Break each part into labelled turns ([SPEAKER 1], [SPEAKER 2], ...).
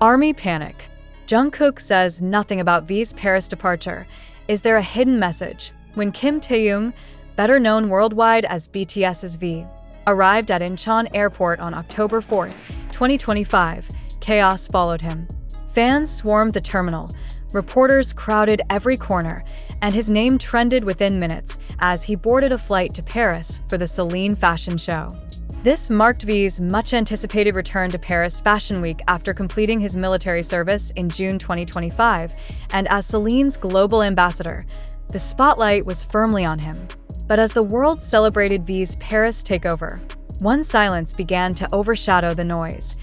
[SPEAKER 1] ARMY panic. Jungkook says nothing about V's Paris departure. Is there a hidden message? When Kim Taehyung, better known worldwide as BTS's V, arrived at Incheon Airport on October 4, 2025, chaos followed him. Fans swarmed the terminal, reporters crowded every corner, and his name trended within minutes as he boarded a flight to Paris for the Celine fashion show. This marked V's much-anticipated return to Paris Fashion Week after completing his military service in June 2025, and as Celine's global ambassador, the spotlight was firmly on him. But as the world celebrated V's Paris takeover, one silence began to overshadow the noise.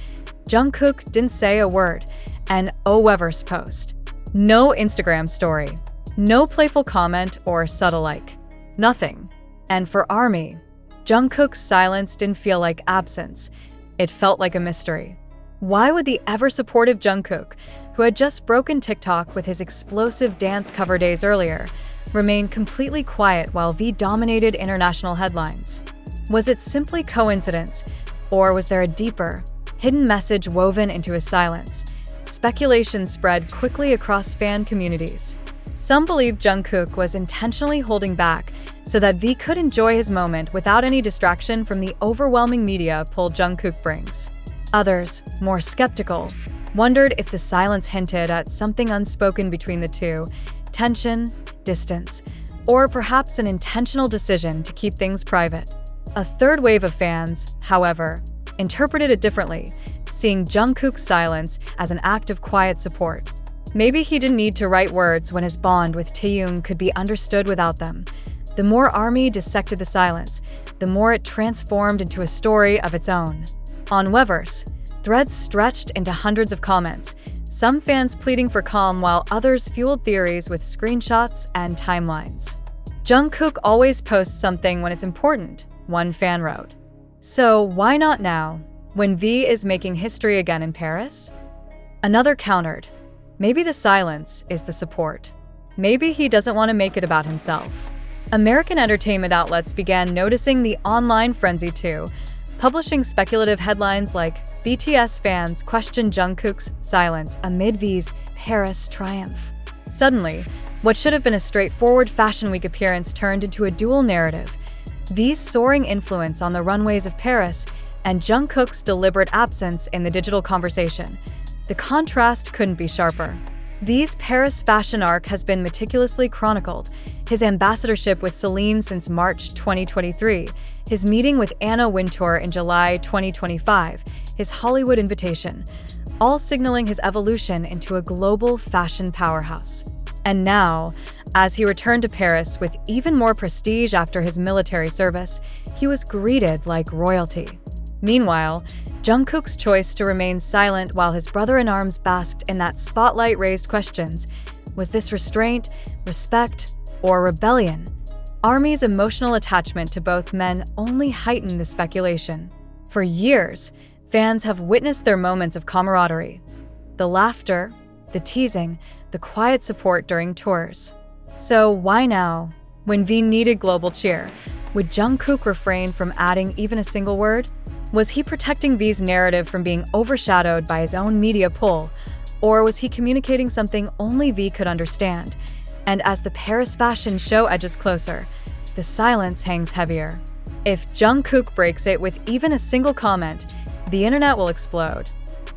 [SPEAKER 1] Jungkook didn't say a word, an Weverse post. No Instagram story. No playful comment or subtle like. Nothing. And for ARMY, Jungkook's silence didn't feel like absence. It felt like a mystery. Why would the ever-supportive Jungkook, who had just broken TikTok with his explosive dance cover days earlier, remain completely quiet while V dominated international headlines? Was it simply coincidence, or was there a deeper, hidden message woven into his silence? Speculation spread quickly across fan communities. Some believed Jungkook was intentionally holding back so that V could enjoy his moment without any distraction from the overwhelming media pull Jungkook brings. Others, more skeptical, wondered if the silence hinted at something unspoken between the two, tension, distance, or perhaps an intentional decision to keep things private. A third wave of fans, however, interpreted it differently, seeing Jungkook's silence as an act of quiet support. Maybe he didn't need to write words when his bond with Taehyung could be understood without them. The more ARMY dissected the silence, the more it transformed into a story of its own. On Weverse, threads stretched into hundreds of comments, some fans pleading for calm while others fueled theories with screenshots and timelines. Jungkook always posts something when it's important, one fan wrote. So why not now, when V is making history again in Paris? Another countered. Maybe the silence is the support. Maybe he doesn't want to make it about himself. American entertainment outlets began noticing the online frenzy too, publishing speculative headlines like BTS fans question Jungkook's silence amid V's Paris triumph. Suddenly, what should have been a straightforward Fashion Week appearance turned into a dual narrative: V's soaring influence on the runways of Paris and Jungkook's deliberate absence in the digital conversation. The contrast couldn't be sharper. V's Paris fashion arc has been meticulously chronicled: his ambassadorship with Celine since March 2023, his meeting with Anna Wintour in July 2025, his Hollywood invitation, all signaling his evolution into a global fashion powerhouse. And now, as he returned to Paris with even more prestige after his military service, he was greeted like royalty. Meanwhile, Jungkook's choice to remain silent while his brother-in-arms basked in that spotlight raised questions. Was this restraint, respect, or rebellion? ARMY's emotional attachment to both men only heightened the speculation. For years, fans have witnessed their moments of camaraderie. The laughter, the teasing, the quiet support during tours. So why now, when V needed global cheer, would Jungkook refrain from adding even a single word? Was he protecting V's narrative from being overshadowed by his own media pull, or was he communicating something only V could understand? And as the Paris fashion show edges closer, the silence hangs heavier. If Jungkook breaks it with even a single comment, the internet will explode.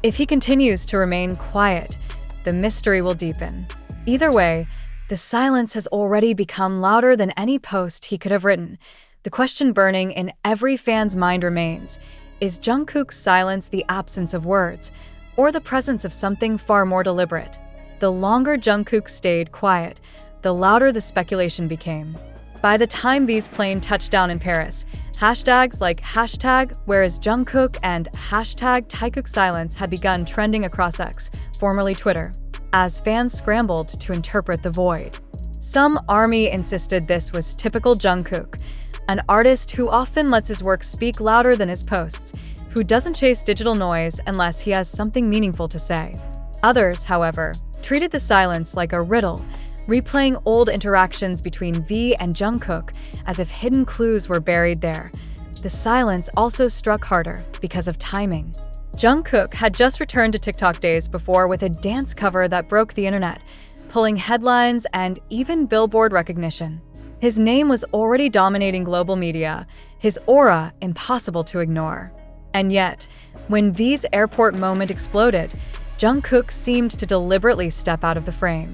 [SPEAKER 1] If he continues to remain quiet, the mystery will deepen. Either way, the silence has already become louder than any post he could have written. The question burning in every fan's mind remains: is Jungkook's silence the absence of words, or the presence of something far more deliberate? The longer Jungkook stayed quiet, the louder the speculation became. By the time V's plane touched down in Paris, hashtags like #WhereIsJungkook and #TaehyungSilence had begun trending across X, formerly Twitter, as fans scrambled to interpret the void. Some ARMY insisted this was typical Jungkook, an artist who often lets his work speak louder than his posts, who doesn't chase digital noise unless he has something meaningful to say. Others, however, treated the silence like a riddle, replaying old interactions between V and Jungkook as if hidden clues were buried there. The silence also struck harder because of timing. Jungkook had just returned to TikTok days before with a dance cover that broke the internet, pulling headlines and even Billboard recognition. His name was already dominating global media, his aura impossible to ignore. And yet, when V's airport moment exploded, Jungkook seemed to deliberately step out of the frame.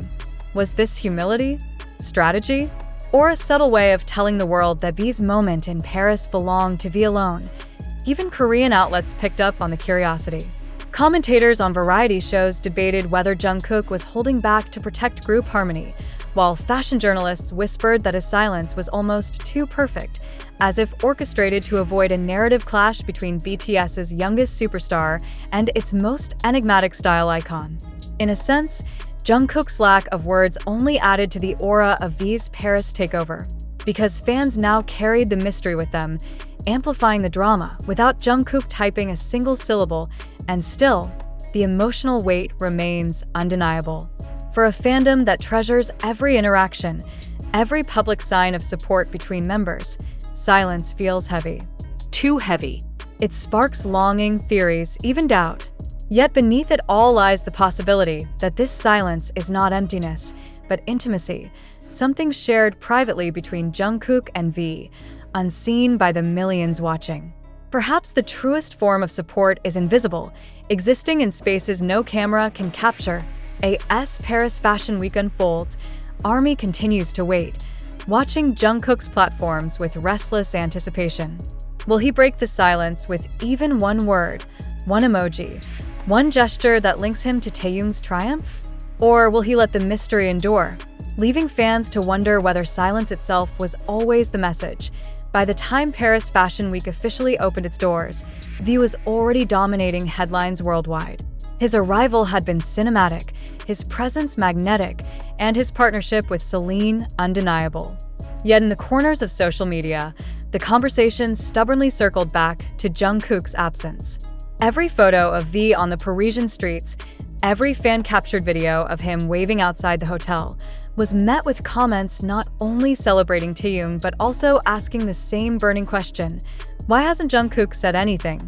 [SPEAKER 1] Was this humility, strategy, or a subtle way of telling the world that V's moment in Paris belonged to V alone? Even Korean outlets picked up on the curiosity. Commentators on variety shows debated whether Jungkook was holding back to protect group harmony, while fashion journalists whispered that his silence was almost too perfect, as if orchestrated to avoid a narrative clash between BTS's youngest superstar and its most enigmatic style icon. In a sense, Jungkook's lack of words only added to the aura of V's Paris takeover, because fans now carried the mystery with them, amplifying the drama without Jungkook typing a single syllable, and still, the emotional weight remains undeniable. For a fandom that treasures every interaction, every public sign of support between members, silence feels heavy.
[SPEAKER 2] Too heavy.
[SPEAKER 1] It sparks longing, theories, even doubt. Yet beneath it all lies the possibility that this silence is not emptiness, but intimacy, something shared privately between Jungkook and V, unseen by the millions watching. Perhaps the truest form of support is invisible, existing in spaces no camera can capture. As Paris Fashion Week unfolds, ARMY continues to wait, watching Jungkook's platforms with restless anticipation. Will he break the silence with even one word, one emoji, one gesture that links him to Taehyung's triumph? Or will he let the mystery endure, leaving fans to wonder whether silence itself was always the message? By the time Paris Fashion Week officially opened its doors, V was already dominating headlines worldwide. His arrival had been cinematic, his presence magnetic, and his partnership with Celine undeniable. Yet in the corners of social media, the conversation stubbornly circled back to Jungkook's absence. Every photo of V on the Parisian streets, every fan-captured video of him waving outside the hotel, was met with comments not only celebrating Taehyung but also asking the same burning question: why hasn't Jungkook said anything?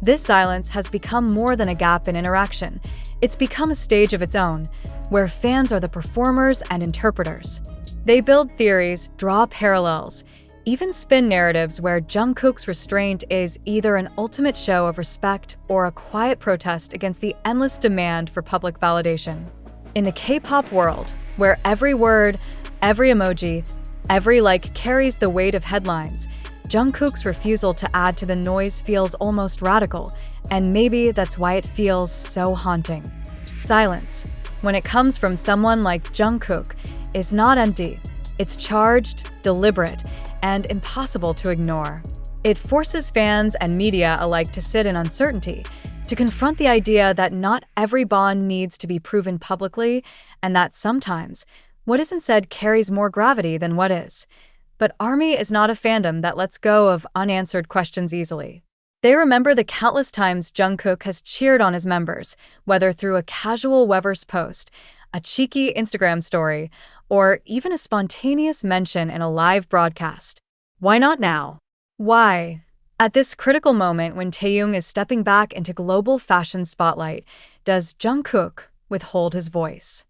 [SPEAKER 1] This silence has become more than a gap in interaction. It's become a stage of its own, where fans are the performers and interpreters. They build theories, draw parallels, even spin narratives where Jungkook's restraint is either an ultimate show of respect or a quiet protest against the endless demand for public validation. In the K-pop world, where every word, every emoji, every like carries the weight of headlines, Jungkook's refusal to add to the noise feels almost radical, and maybe that's why it feels so haunting. Silence, when it comes from someone like Jungkook, is not empty. It's charged, deliberate, and impossible to ignore. It forces fans and media alike to sit in uncertainty, to confront the idea that not every bond needs to be proven publicly, and that sometimes what isn't said carries more gravity than what is. But ARMY is not a fandom that lets go of unanswered questions easily. They remember the countless times Jungkook has cheered on his members, whether through a casual Weverse post, a cheeky Instagram story, or even a spontaneous mention in a live broadcast.
[SPEAKER 2] Why not now?
[SPEAKER 1] Why? At this critical moment when Taehyung is stepping back into global fashion spotlight, does Jungkook withhold his voice?